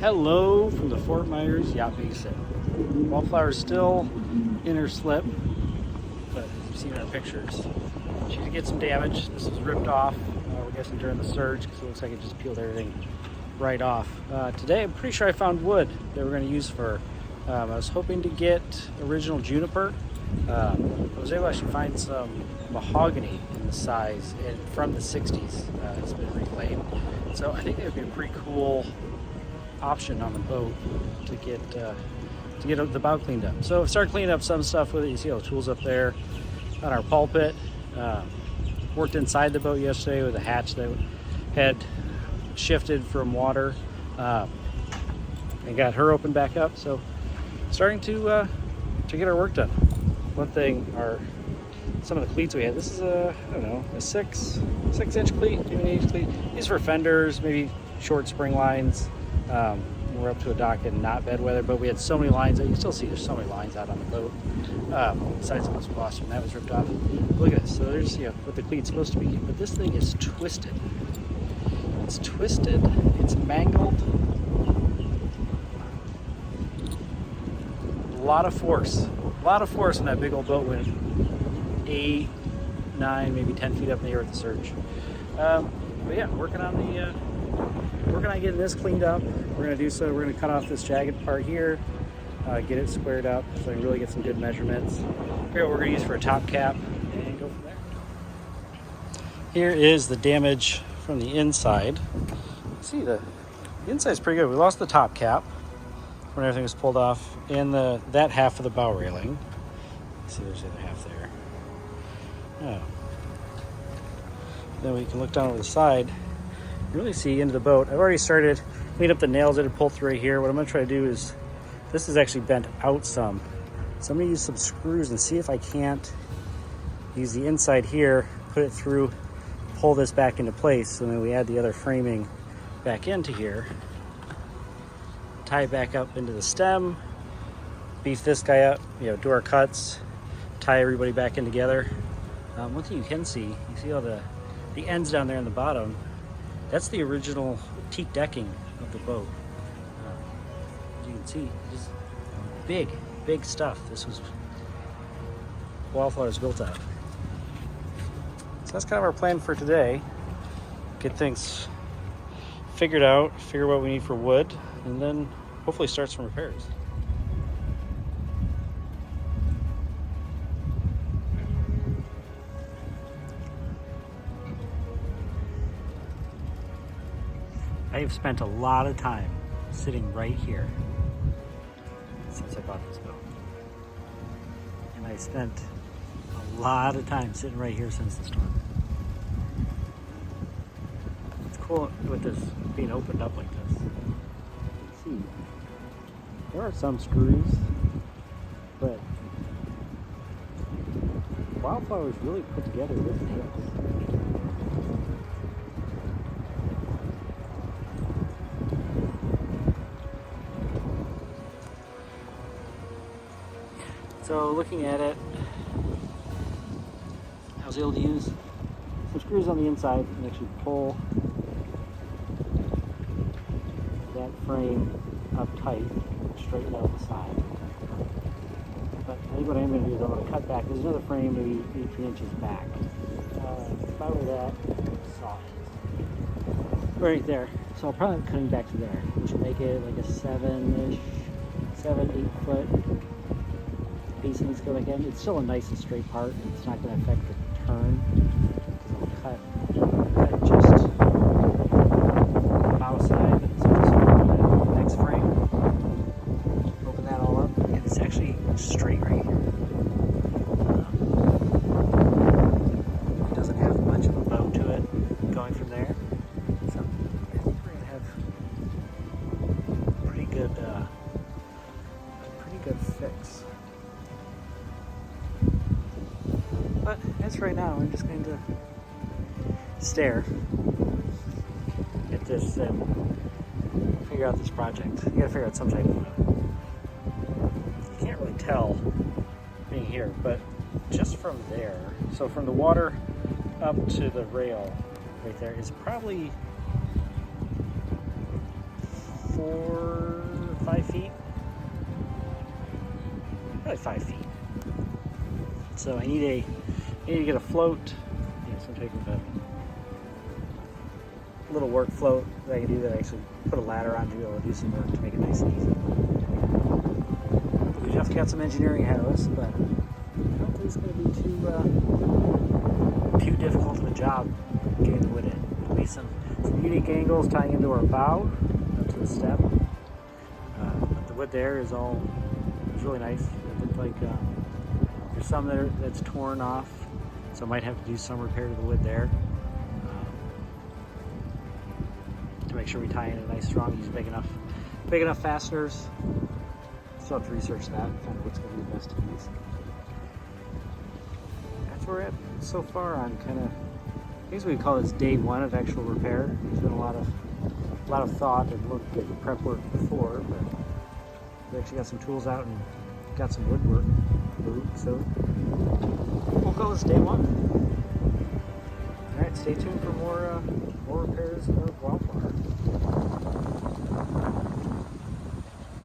Hello from the Fort Myers Yacht Basin. Wildflower is still in her slip, but as you've seen in our pictures, she did get some damage. This was ripped off, we're guessing during the surge, because it looks like it just peeled everything right off. Today I'm pretty sure I found wood that we're going to use for, I was hoping to get original juniper. I was able to actually find some mahogany in the size and from the 60s. It's been reclaimed. So I think it would be a pretty cool option on the boat to get the bow cleaned up. So I've started cleaning up some stuff with it. You see all the tools up there on our pulpit. Worked inside the boat yesterday with a hatch that had shifted from water, and got her opened back up. So starting to get our work done. One thing are some of the cleats we had. This is a, I don't know, a 6-inch cleat, maybe an 8-inch cleat. These for fenders, maybe short spring lines. We're up to a dock and not bad weather, but we had so many lines that you still see there's so many lines out on the boat. Besides the most Boston, that was ripped off. Look at this. So there's, you know, what the cleat's supposed to be, but this thing is twisted. It's twisted. It's mangled. A lot of force in that big old boat went 8, 9, maybe 10 feet up in the air with the surge. But yeah, working on getting this cleaned up. We're gonna do so. We're gonna cut off this jagged part here, get it squared up so I can really get some good measurements. Figure out what we're gonna use for a top cap and go from there. Here is the damage from the inside. See, the inside's pretty good. We lost the top cap when everything was pulled off, and that half of the bow railing. See, there's the other half there. Oh. Then we can look down over the side. Really see into the boat. I've already started cleaning up the nails that had pulled through right here. What I'm going to try to do is, this is actually bent out some. So I'm going to use some screws and see if I can't use the inside here, put it through, pull this back into place, and then we add the other framing back into here. Tie it back up into the stem, beef this guy up, you know, do our cuts, tie everybody back in together. One thing you can see, you see all the ends down there in the bottom. That's the original teak decking of the boat. As you can see, just big stuff. This was Wildflower's built out. So that's kind of our plan for today. Get things figured out, figure what we need for wood, and then hopefully start some repairs. I have spent a lot of time sitting right here since I bought this boat. And I spent a lot of time sitting right here since the storm. It's cool with this being opened up like this. See, there are some screws, but Wildflower is really put together with nails. So looking at it, I was able to use some screws on the inside and actually pull that frame up tight and straighten out the side. But I think what I'm going to do is I'm going to cut back. There's another frame maybe 18 inches back. About where that saw is. Right there. So I'll probably be cutting back to there, which will make it like a 7-8 foot. Piece needs to go back in. It's still a nice and straight part. It's not going to affect the turn. I'll cut just the bow side. So just the next frame. Open that all up. And it's actually straight right here. It doesn't have much of a bow to it going from there. So I think we're going to have a pretty good fix. But as right now, I'm just going to stare at this and figure out this project. You gotta figure out some type of, you can't really tell being here, but just from there, so from the water up to the rail right there is probably 4 5 feet, probably 5 feet. So I need to get a float, so I'm taking a little work float that I can do, that I actually put a ladder on to be able to do some work to make it nice and easy. We definitely got some engineering ahead of us, but I don't think it's going to be too difficult of a job getting the wood in. There'll be some unique angles tying into our bow up to the step. But the wood there is really nice. It looks like there's some that's torn off, so I might have to do some repair to the wood there to make sure we tie in it nice, strong, use big enough fasteners. Still have to research that and find what's going to be the best to use. That's where we're at so far on kind of, I guess we call this day one of actual repair. There's been a lot of thought and look at prep work before, but we actually got some tools out and got some woodwork moved, so we'll call this day one. All right, stay tuned for more repairs of Wildflower.